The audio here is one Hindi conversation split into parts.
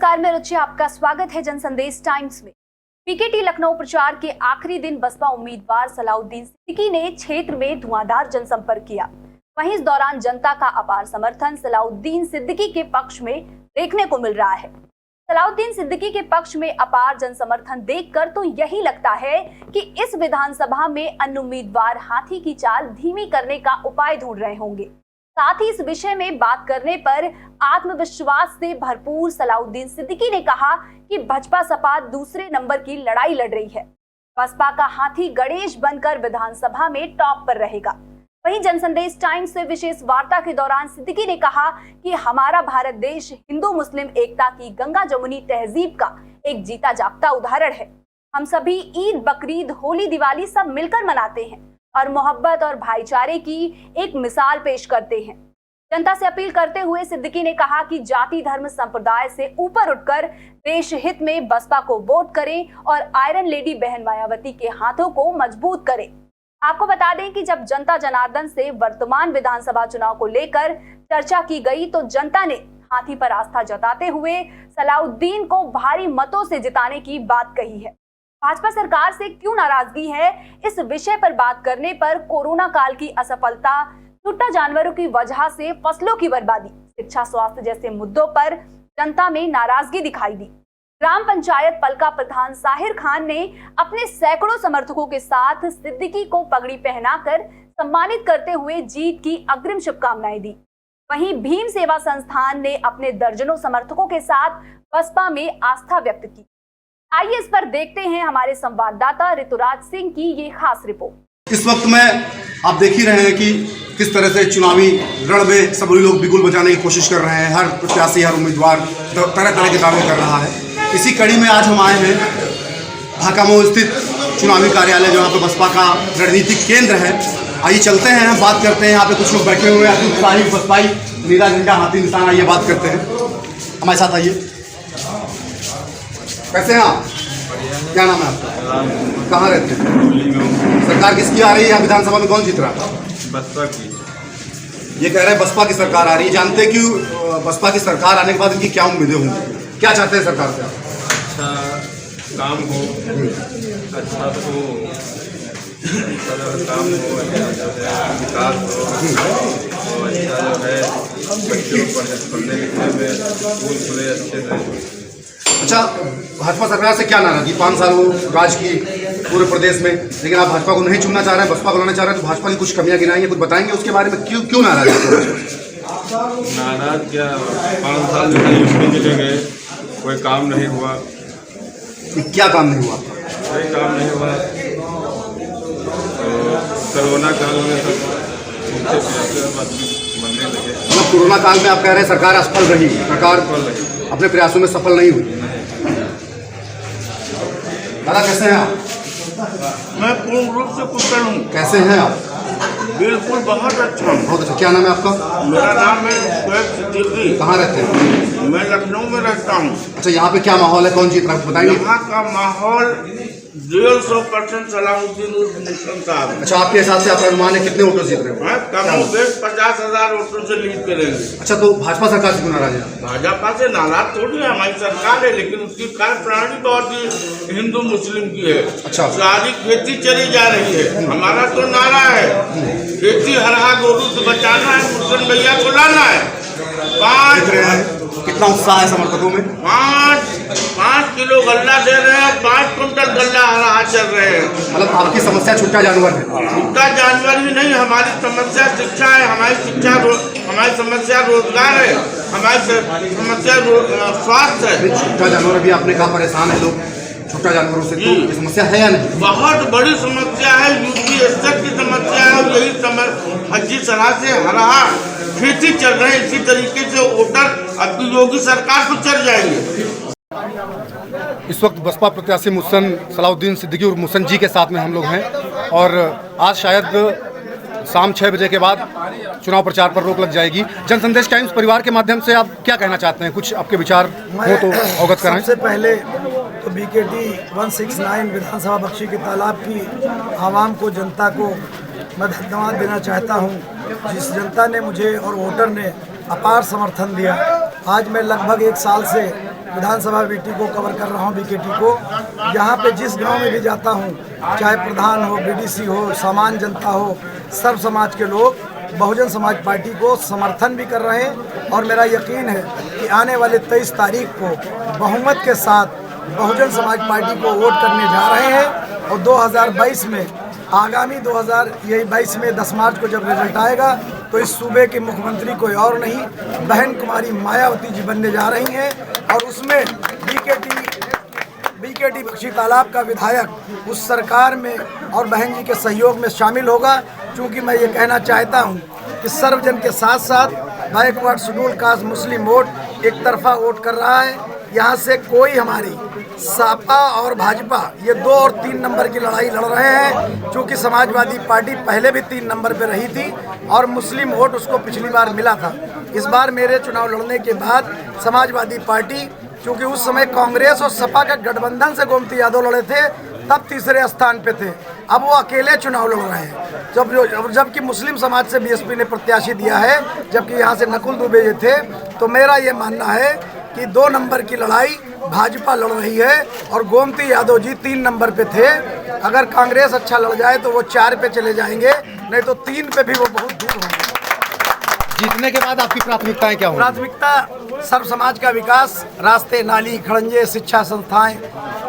नमस्कार, मैं रुचि, आपका स्वागत है जनसंदेश टाइम्स में। पीकेटी लखनऊ प्रचार के आखिरी दिन बसपा उम्मीदवार सलाउद्दीन सिद्दीकी ने क्षेत्र में धुआंधार जनसंपर्क किया। वहीं इस दौरान जनता का अपार समर्थन सलाउद्दीन सिद्दीकी के पक्ष में देखने को मिल रहा है। सलाउद्दीन सिद्दीकी के पक्ष में अपार जनसमर्थन देखकर तो यही लगता है कि इस विधानसभा में अन्य उम्मीदवार हाथी की चाल धीमी करने का उपाय ढूंढ रहे होंगे। साथ ही इस विषय में बात करने पर आत्मविश्वास से भरपूर सलाउद्दीन सिद्दीकी ने कहा कि भाजपा सपा दूसरे नंबर की लड़ाई लड़ रही है। बसपा का हाथी गणेश बनकर विधानसभा में टॉप पर रहेगा। वहीं जनसंदेश टाइम्स से विशेष वार्ता के दौरान सिद्दीकी ने कहा कि हमारा भारत देश हिंदू मुस्लिम एकता की गंगा जमुनी तहजीब का एक जीता जागता उदाहरण है। हम सभी ईद, बकरीद, होली, दिवाली सब मिलकर मनाते हैं और मोहब्बत और भाईचारे की एक मिसाल पेश करते हैं। जनता से अपील करते हुए सिद्दीकी ने कहा कि जाति, धर्म, संप्रदाय से ऊपर उठकर देश हित में बसपा को वोट करें और आयरन लेडी बहन मायावती के हाथों को मजबूत करें। आपको बता दें कि जब जनता जनार्दन से वर्तमान विधानसभा चुनाव को लेकर चर्चा की गई तो जनता ने हाथी पर आस्था जताते हुए सलाउद्दीन को भारी मतों से जिताने की बात कही है। भाजपा सरकार से क्यों नाराजगी है, इस विषय पर बात करने पर कोरोना काल की असफलता, छुट्टा जानवरों की वजह से फसलों की बर्बादी, शिक्षा, स्वास्थ्य जैसे मुद्दों पर जनता में नाराजगी दिखाई दी। ग्राम पंचायत पलका प्रधान साहिर खान ने अपने सैकड़ों समर्थकों के साथ सिद्दीकी को पगड़ी पहनाकर सम्मानित करते हुए जीत की अग्रिम शुभकामनाएं दी। वहीं भीम सेवा संस्थान ने अपने दर्जनों समर्थकों के साथ बसपा में आस्था व्यक्त की। आइए इस पर देखते हैं हमारे संवाददाता ऋतुराज सिंह की ये खास रिपोर्ट। इस वक्त में आप देख ही रहे हैं कि किस तरह से चुनावी रण में सभी लोग बिगुल बजाने की कोशिश कर रहे हैं। हर प्रत्याशी, हर उम्मीदवार तरह तरह के दावे कर रहा है। इसी कड़ी में आज हम आए हैं भाकामऊ स्थित चुनावी कार्यालय, जहाँ पे बसपा का रणनीतिक केंद्र है। आइए चलते हैं, बात करते हैं। यहाँ पे कुछ लोग बैठे हुए हैं, साहिब बसपाई, नीला झंडा, हाथी निशान। आइए बात करते हैं, हमारे साथ आइए। कैसे हैं आप? क्या नाम है आपका? कहाँ रहते हैं? सरकार किसकी आ रही है? विधानसभा में कौन जीत रहा है? बसपा की। ये कह रहे हैं बसपा की सरकार आ रही है। जानते हैं कि बसपा की सरकार आने के बाद इनकी क्या उम्मीदें होंगी? क्या चाहते हैं सरकार से? अच्छा काम हो, अच्छा तो काम हो, विकास हो, और अच्छा जो है बच्चों को पढ़ने लिखने में स्कूल खुले अच्छे से। अच्छा, भाजपा सरकार से क्या नाराजगी? 5 साल वो राज की पूरे प्रदेश में, लेकिन आप भाजपा को नहीं चुनना चाह रहे हैं, बसपा को लाना चाह रहे हैं। तो भाजपा की कुछ कमियां गिनाएंगे, कुछ बताएंगे उसके बारे में? क्यों नाराज है? नाराज क्या, 5 साल जो है यूपी की जगह कोई काम नहीं हुआ। क्या काम नहीं हुआ? कोई काम नहीं हुआ। तो कोरोना काल में सब बनने लगे। मतलब कोरोना काल में आप कह रहे हैं सरकार असफल रही, सरकार अपने प्रयासों में सफल नहीं हुई। दादा कैसे हैं आप? मैं पूर्ण रूप से कुशल हूँ। कैसे हैं आप? बिल्कुल बहुत अच्छा हूँ। बहुत अच्छा। क्या नाम है आपका? मेरा नाम है शोएब सिद्दीकी। कहाँ रहते हैं? मैं लखनऊ में रहता हूँ। अच्छा, यहाँ पे क्या माहौल है? कौन जीत रहा है बताइए? यहाँ का माहौल 150% सलाउद्दीन मुस्लिम साहब। अच्छा, आपके हिसाब से आपका अनुमान है कितने वोटों जीत रहे हो? कम बेश 50,000 वोटों से लीड करेंगे। अच्छा, तो भाजपा सरकार से क्यों नाराज है? भाजपा से नाराज थोड़ी है, हमारी सरकार है, लेकिन उसकी कार्य प्रणाली बहुत ही हिंदू मुस्लिम की है। अच्छा। सारी खेती चली जा रही है। हमारा तो नारा है खेती हरा गोरू से बचाना है, मुस्लिम भैया को लाना है। कितना उत्साह है समर्थकों में? 5 किलो गल्ला दे रहे हैं, 5 कुंटल गल्ला हरा चल रहे हैं। मतलब आपकी समस्या छुट्टा जानवर है? छुट्टा जानवर भी नहीं, हमारी समस्या शिक्षा है, हमारी समस्या रोजगार है, हमारी समस्या स्वास्थ्य है। छुट्टा जानवर भी आपने कहा परेशान है लोग छुट्टा जानवरों से, तो ये समस्या है या नहीं? बहुत बड़ी समस्या है, यूपी स्तर की समस्या है। और यही हजी सलाह से हरा खेती चल रहे हैं। इसी तरीके से वोटर अब योगी सरकार को चल जाएंगे। इस वक्त बसपा प्रत्याशी मुहसन सलाउद्दीन सिद्दीकी और मुहसन जी के साथ में हम लोग हैं, और आज शायद शाम 6 बजे के बाद चुनाव प्रचार पर रोक लग जाएगी। जनसंदेश टाइम्स परिवार के माध्यम से आप क्या कहना चाहते हैं? कुछ आपके विचार हो तो अवगत कराएं। सबसे पहले तो बीकेटी 169 विधानसभा बख्शी के तालाब की आवाम को, जनता को मैं धन्यवाद देना चाहता हूं। जिस जनता ने मुझे और वोटर ने अपार समर्थन दिया। आज मैं लगभग 1 साल से विधानसभा बीटी को कवर कर रहा हूँ, बीकेटी को। यहाँ पे जिस गांव में भी जाता हूँ, चाहे प्रधान हो, बीडीसी हो, सामान्य जनता हो, सर्व समाज के लोग बहुजन समाज पार्टी को समर्थन भी कर रहे हैं। और मेरा यकीन है कि आने वाले 23 तारीख को बहुमत के साथ बहुजन समाज पार्टी को वोट करने जा रहे हैं। और 2022 में, आगामी 2022 में 10 मार्च को जब रिजल्ट आएगा तो इस सूबे के मुख्यमंत्री कोई और नहीं, बहन कुमारी मायावती जी बनने जा रही हैं। और उसमें बीकेटी बख्शी तालाब का विधायक उस सरकार में और बहन जी के सहयोग में शामिल होगा। क्योंकि मैं ये कहना चाहता हूँ कि सर्वजन के साथ साथ बैकवर्ड शेड्यूल कास्ट मुस्लिम वोट एक तरफा वोट कर रहा है। यहाँ से कोई हमारी सपा और भाजपा ये 2 और 3 नंबर की लड़ाई लड़ रहे हैं। क्योंकि समाजवादी पार्टी पहले भी 3 नंबर पे रही थी और मुस्लिम वोट उसको पिछली बार मिला था। इस बार मेरे चुनाव लड़ने के बाद समाजवादी पार्टी, क्योंकि उस समय कांग्रेस और सपा का गठबंधन से गोमती यादव लड़े थे, तब तीसरे स्थान पे थे। अब वो अकेले चुनाव लड़ रहे हैं। जबकि मुस्लिम समाज से बीएसपी ने प्रत्याशी दिया है, जबकि यहाँ से नकुल दुबे जी थे। तो मेरा ये मानना है कि 2 नंबर की लड़ाई भाजपा लड़ रही है और गोमती यादव जी 3 नंबर पे थे। अगर कांग्रेस अच्छा लड़ जाए तो वो 4 पे चले जाएंगे, नहीं तो 3 पे भी वो बहुत दूर होंगे। जीतने के बाद आपकी प्राथमिकताएं क्या होंगी? प्राथमिकता सर्व समाज का विकास, रास्ते, नाली, खड़ंजे, शिक्षा संस्थाएं,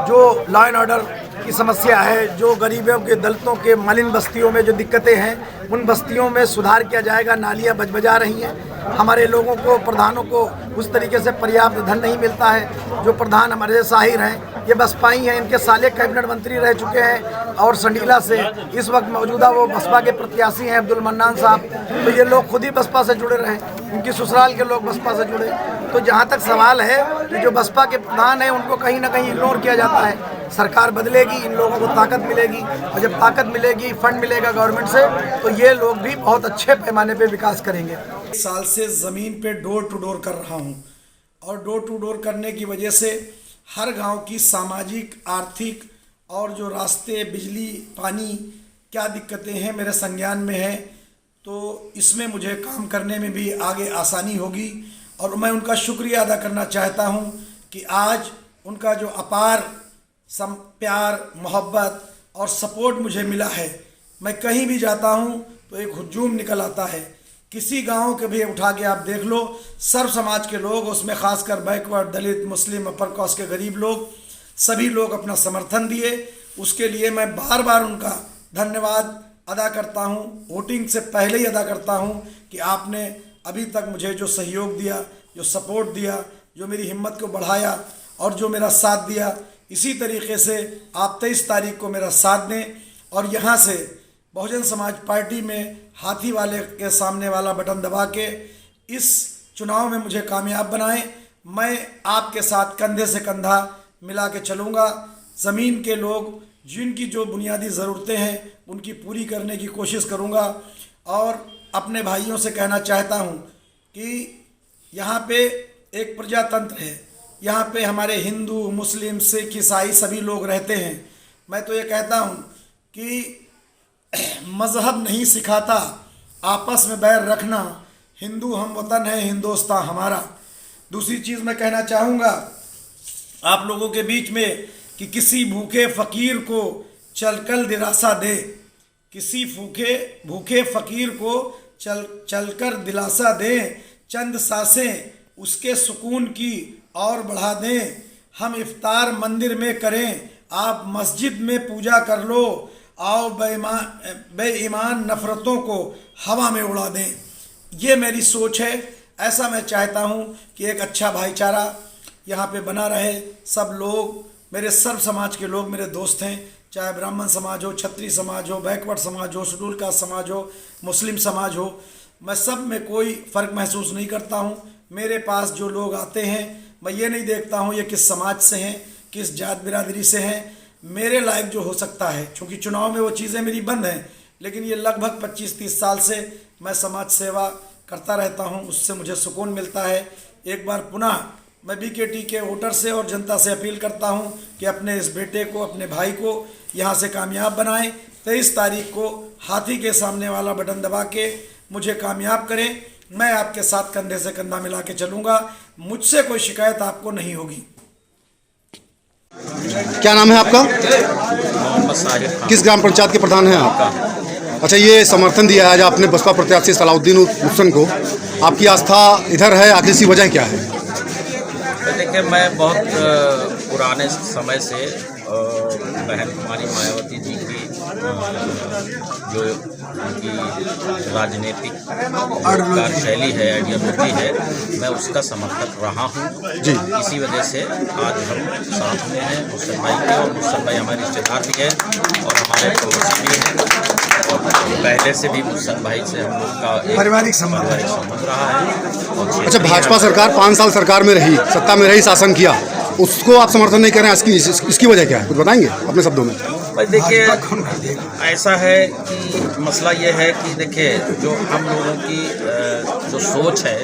जो लॉ एंड ऑर्डर की समस्या है, जो गरीबों के, दलितों के मलिन बस्तियों में जो दिक्कतें हैं, उन बस्तियों में सुधार किया जाएगा। नालियाँ बजबजा रही हैं। हमारे लोगों को, प्रधानों को उस तरीके से पर्याप्त धन नहीं मिलता है। जो प्रधान हमारे साहिर हैं, ये बसपा ही हैं, इनके साले कैबिनेट मंत्री रह चुके हैं और संडीला से इस वक्त मौजूदा वो बसपा के प्रत्याशी हैं अब्दुल मन्नान साहब। तो ये लोग खुद ही बसपा से जुड़े रहे, उनकी ससुराल के लोग बसपा से जुड़े। तो जहाँ तक सवाल है कि जो बसपा के प्रधान हैं उनको कहीं ना कहीं इग्नोर किया जाता है। सरकार बदलेगी, इन लोगों को ताकत मिलेगी, और जब ताकत मिलेगी, फंड मिलेगा गवर्नमेंट से, तो ये लोग भी बहुत अच्छे पैमाने पे विकास करेंगे। 1 साल से ज़मीन पे डोर टू डोर कर रहा हूँ और डोर टू डोर करने की वजह से हर गांव की सामाजिक, आर्थिक और जो रास्ते, बिजली, पानी, क्या दिक्कतें हैं मेरे संज्ञान में है। तो इसमें मुझे काम करने में भी आगे आसानी होगी। और मैं उनका शुक्रिया अदा करना चाहता हूँ कि आज उनका जो अपार प्यार, मोहब्बत और सपोर्ट मुझे मिला है। मैं कहीं भी जाता हूँ तो एक हुजूम निकल आता है। किसी गांव के भी उठा के आप देख लो, सर्व समाज के लोग, उसमें खासकर बैकवर्ड, दलित, मुस्लिम, अपर कास्ट के गरीब लोग, सभी लोग अपना समर्थन दिए। उसके लिए मैं बार बार उनका धन्यवाद अदा करता हूँ। वोटिंग से पहले ही अदा करता हूँ कि आपने अभी तक मुझे जो सहयोग दिया, जो सपोर्ट दिया, जो मेरी हिम्मत को बढ़ाया और जो मेरा साथ दिया, इसी तरीके से आप 23 तारीख को मेरा साथ दें और यहाँ से बहुजन समाज पार्टी में हाथी वाले के सामने वाला बटन दबा के इस चुनाव में मुझे कामयाब बनाएं। मैं आपके साथ कंधे से कंधा मिला के चलूँगा। ज़मीन के लोग जिनकी जो बुनियादी ज़रूरतें हैं उनकी पूरी करने की कोशिश करूँगा। और अपने भाइयों से कहना चाहता हूँ कि यहाँ पे एक प्रजातंत्र है, यहाँ पे हमारे हिंदू, मुस्लिम, सिख, ईसाई सभी लोग रहते हैं। मैं तो ये कहता हूँ कि मज़हब नहीं सिखाता आपस में बैर रखना, हिंदू हम वतन है, हिंदुस्तान हमारा। दूसरी चीज़ मैं कहना चाहूँगा आप लोगों के बीच में कि किसी भूखे फ़कीर को चलकर दिलासा दे, किसी भूखे फ़कीर को चलकर दिलासा दें, चंद सांसें उसके सुकून की और बढ़ा दें। हम इफ्तार मंदिर में करें, आप मस्जिद में पूजा कर लो, आओ बेईमान नफ़रतों को हवा में उड़ा दें। ये मेरी सोच है। ऐसा मैं चाहता हूँ कि एक अच्छा भाईचारा यहाँ पे बना रहे। सब लोग, मेरे सर्व समाज के लोग मेरे दोस्त हैं, चाहे ब्राह्मण समाज हो, क्षत्रिय समाज हो, बैकवर्ड समाज हो, शेड्यूल कास्ट समाज हो, मुस्लिम समाज हो, मैं सब में कोई फ़र्क महसूस नहीं करता हूँ। मेरे पास जो लोग आते हैं मैं ये नहीं देखता हूँ ये किस समाज से हैं, किस जात बिरादरी से हैं। मेरे लायक जो हो सकता है, क्योंकि चुनाव में वो चीज़ें मेरी बंद हैं, लेकिन ये लगभग 25-30 साल से मैं समाज सेवा करता रहता हूँ, उससे मुझे सुकून मिलता है। एक बार पुनः मैं बीकेटी के वोटर से और जनता से अपील करता हूँ कि अपने इस बेटे को, अपने भाई को यहाँ से कामयाब बनाएं। 23 तारीख को हाथी के सामने वाला बटन दबा के मुझे कामयाब करें। मैं आपके साथ कंधे से कंधा मिला के चलूँगा। मुझसे कोई शिकायत आपको नहीं होगी। क्या नाम है आपका? मोहम्मद साहिर खान। किस ग्राम पंचायत के प्रधान हैं आप? अच्छा, ये समर्थन दिया है आज आपने बसपा प्रत्याशी सलाउद्दीन हुसैन को, आपकी आस्था इधर है, आखिर इसकी वजह क्या है? देखिए, मैं बहुत पुराने समय से बहन कुमारी मायावती जी की जो उनकी राजनीतिक कार्यशैली है, आइडियोलॉजी है, मैं उसका समर्थक रहा हूँ जी। इसी वजह से आज हम साथ में हैं मुहसन भाई के, और मुहसन भाई हमारे रिश्तेदार भी हैं और हमारे पड़ोसी भी हैं, और पहले से भी मुहसन भाई से हम लोग का एक पारिवारिक संबंध रहा है। और अच्छा, भाजपा सरकार 5 साल सरकार में रही, सत्ता में रही, शासन किया, उसको आप समर्थन नहीं कर रहे हैं, इसकी वजह क्या है, कुछ बताएंगे अपने शब्दों में? भाई देखिए, ऐसा है कि मसला ये है कि देखिए, जो हम लोगों की जो सोच है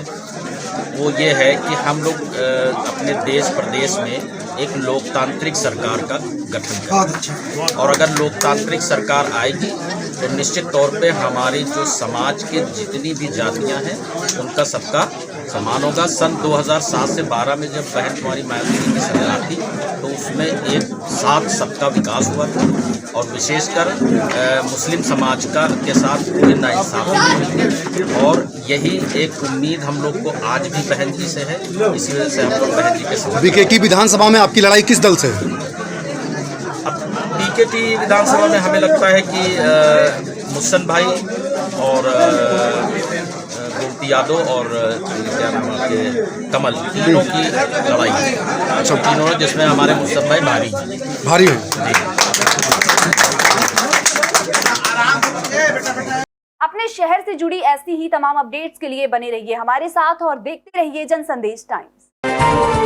वो ये है कि हम लोग अपने देश प्रदेश में एक लोकतांत्रिक सरकार का गठन करें, और अगर लोकतांत्रिक सरकार आएगी तो निश्चित तौर पे हमारी जो समाज के जितनी भी जातियां हैं उनका सबका समान होगा। सन 2007 से 12 में जब बहन कुमारी मायावती जी की सरकार थी तो उसमें एक साथ सबका विकास हुआ था, और विशेषकर मुस्लिम समाज का के साथ कोई नाइंसाफी नहीं हुई, और यही एक उम्मीद हम लोग को आज भी बहन जी से है। इसी वजह से हम लोग बहन जी के साथ। बीकेटी विधानसभा में आपकी लड़ाई किस दल से है? बीकेटी विधानसभा में हमें लगता है कि मुहसन भाई और गोमती यादव और क्या नाम के कमल, तीनों की लड़ाई है। अच्छा, तीनों, जिसमें हमारे मुहसन भाई भारी हैं। अपने शहर से जुड़ी ऐसी ही तमाम अपडेट्स के लिए बने रहिए हमारे साथ और देखते रहिए जनसंदेश टाइम्स।